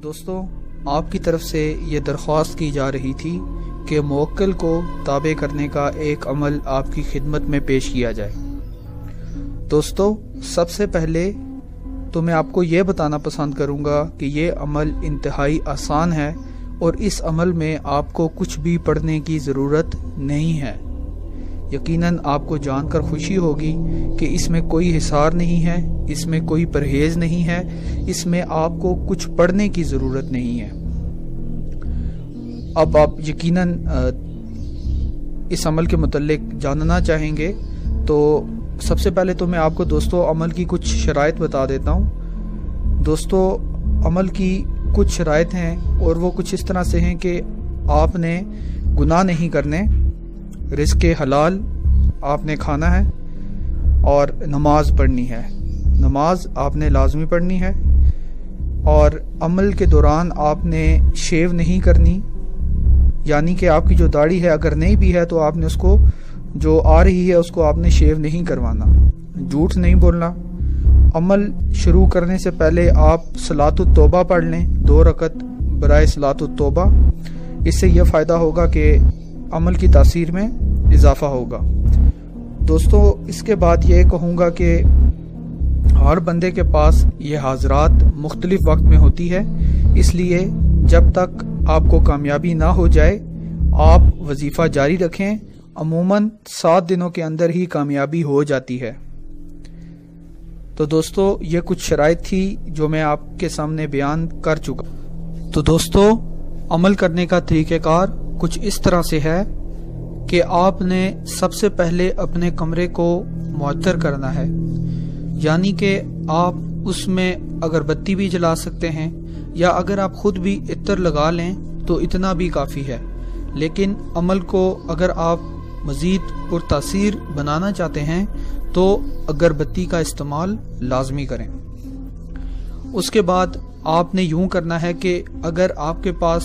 دوستوں، آپ کی طرف سے یہ درخواست کی جا رہی تھی کہ موکل کو تابع کرنے کا ایک عمل آپ کی خدمت میں پیش کیا جائے۔ دوستو، سب سے پہلے تو میں آپ کو یہ بتانا پسند کروں گا کہ یہ عمل انتہائی آسان ہے اور اس عمل میں آپ کو کچھ بھی پڑھنے کی ضرورت نہیں ہے۔ یقیناً آپ کو جان کر خوشی ہوگی کہ اس میں کوئی حصار نہیں ہے، اس میں کوئی پرہیز نہیں ہے، اس میں آپ کو کچھ پڑھنے کی ضرورت نہیں ہے۔ اب آپ یقیناً اس عمل کے متعلق جاننا چاہیں گے، تو سب سے پہلے تو میں آپ کو دوستو عمل کی کچھ شرائط بتا دیتا ہوں۔ دوستو، عمل کی کچھ شرائط ہیں اور وہ کچھ اس طرح سے ہیں کہ آپ نے گناہ نہیں کرنے، رزق حلال آپ نے کھانا ہے اور نماز پڑھنی ہے۔ نماز آپ نے لازمی پڑھنی ہے، اور عمل کے دوران آپ نے شیو نہیں کرنی، یعنی کہ آپ کی جو داڑھی ہے اگر نہیں بھی ہے تو آپ نے اس کو جو آ رہی ہے اس کو آپ نے شیو نہیں کروانا، جھوٹ نہیں بولنا۔ عمل شروع کرنے سے پہلے آپ صلاۃ التوبہ پڑھ لیں، 2 رکعت برائے صلاۃ التوبہ۔ اس سے یہ فائدہ ہوگا کہ عمل کی تاثیر میں اضافہ ہوگا۔ دوستو، اس کے بعد یہ کہوں گا کہ ہر بندے کے پاس یہ حاضرات مختلف وقت میں ہوتی ہے، اس لیے جب تک آپ کو کامیابی نہ ہو جائے آپ وظیفہ جاری رکھیں۔ عموماً 7 دنوں کے اندر ہی کامیابی ہو جاتی ہے۔ تو دوستو، یہ کچھ شرائط تھی جو میں آپ کے سامنے بیان کر چکا۔ تو دوستو، عمل کرنے کا طریقہ کار کچھ اس طرح سے ہے کہ آپ نے سب سے پہلے اپنے کمرے کو معطر کرنا ہے، یعنی کہ آپ اس میں اگربتی بھی جلا سکتے ہیں، یا اگر آپ خود بھی عطر لگا لیں تو اتنا بھی کافی ہے، لیکن عمل کو اگر آپ مزید پرتاثیر بنانا چاہتے ہیں تو اگربتی کا استعمال لازمی کریں۔ اس کے بعد آپ نے یوں کرنا ہے کہ اگر آپ کے پاس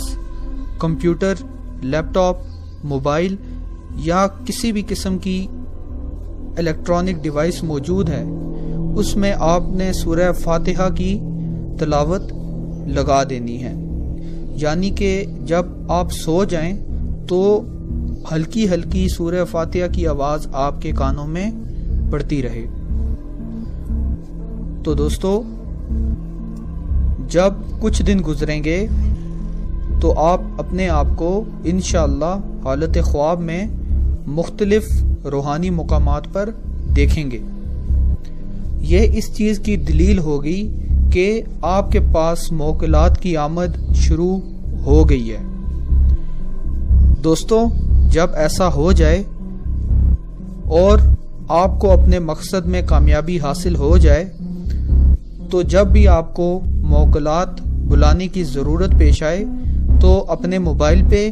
کمپیوٹر، لیپ ٹاپ، موبائل یا کسی بھی قسم کی الیکٹرانک ڈیوائس موجود ہے، اس میں آپ نے سورہ فاتحہ کی تلاوت لگا دینی ہے، یعنی کہ جب آپ سو جائیں تو ہلکی ہلکی سورہ فاتحہ کی آواز آپ کے کانوں میں پڑتی رہے۔ تو دوستو، جب کچھ دن گزریں گے تو آپ اپنے آپ کو انشاءاللہ حالت خواب میں مختلف روحانی مقامات پر دیکھیں گے۔ یہ اس چیز کی دلیل ہوگی کہ آپ کے پاس موکلات کی آمد شروع ہو گئی ہے۔ دوستو، جب ایسا ہو جائے اور آپ کو اپنے مقصد میں کامیابی حاصل ہو جائے تو جب بھی آپ کو موکلات بلانے کی ضرورت پیش آئے تو اپنے موبائل پہ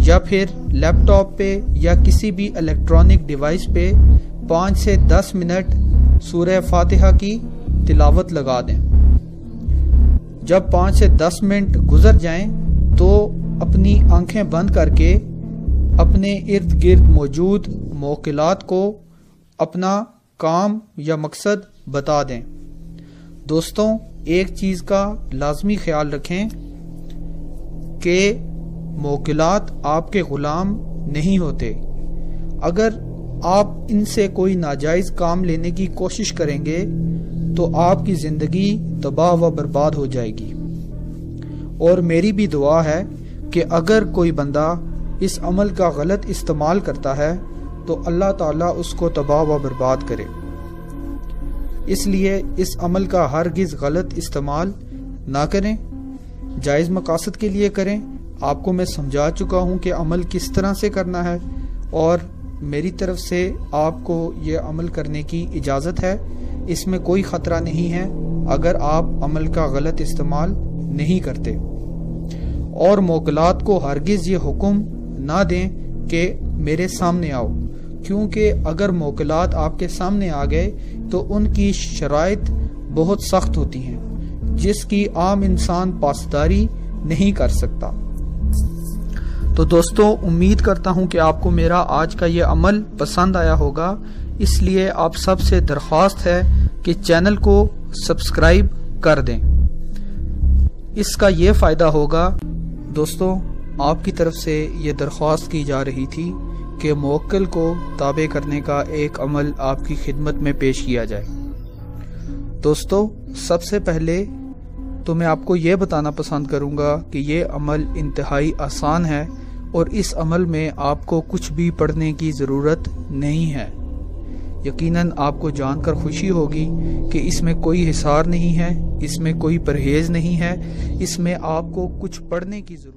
یا پھر لیپ ٹاپ پہ یا کسی بھی الیکٹرانک ڈیوائس پہ 5 سے 10 منٹ سورہ فاتحہ کی تلاوت لگا دیں۔ جب 5 سے 10 منٹ گزر جائیں تو اپنی آنکھیں بند کر کے اپنے ارد گرد موجود موکلات کو اپنا کام یا مقصد بتا دیں۔ دوستوں، ایک چیز کا لازمی خیال رکھیں کہ موکلات آپ کے غلام نہیں ہوتے۔ اگر آپ ان سے کوئی ناجائز کام لینے کی کوشش کریں گے تو آپ کی زندگی تباہ و برباد ہو جائے گی۔ اور میری بھی دعا ہے کہ اگر کوئی بندہ اس عمل کا غلط استعمال کرتا ہے تو اللہ تعالیٰ اس کو تباہ و برباد کرے۔ اس لیے اس عمل کا ہرگز غلط استعمال نہ کریں، جائز مقاصد کے لیے کریں۔ آپ کو میں سمجھا چکا ہوں کہ عمل کس طرح سے کرنا ہے، اور میری طرف سے آپ کو یہ عمل کرنے کی اجازت ہے۔ اس میں کوئی خطرہ نہیں ہے اگر آپ عمل کا غلط استعمال نہیں کرتے۔ اور موکلات کو ہرگز یہ حکم نہ دیں کہ میرے سامنے آؤ، کیونکہ اگر موکلات آپ کے سامنے آ گئے تو ان کی شرائط بہت سخت ہوتی ہیں جس کی عام انسان پاسداری نہیں کر سکتا۔ تو دوستو، امید کرتا ہوں کہ آپ کو میرا آج کا یہ عمل پسند آیا ہوگا، اس لیے آپ سب سے درخواست ہے کہ چینل کو سبسکرائب کر دیں۔ اس کا یہ فائدہ ہوگا دوستوں، آپ کی طرف سے یہ درخواست کی جا رہی تھی کہ موکل کو تابع کرنے کا ایک عمل آپ کی خدمت میں پیش کیا جائے۔ دوستو، سب سے پہلے تو میں آپ کو یہ بتانا پسند کروں گا کہ یہ عمل انتہائی آسان ہے اور اس عمل میں آپ کو کچھ بھی پڑھنے کی ضرورت نہیں ہے۔ یقیناً آپ کو جان کر خوشی ہوگی کہ اس میں کوئی حصار نہیں ہے، اس میں کوئی پرہیز نہیں ہے، اس میں آپ کو کچھ پڑھنے کی ضرورت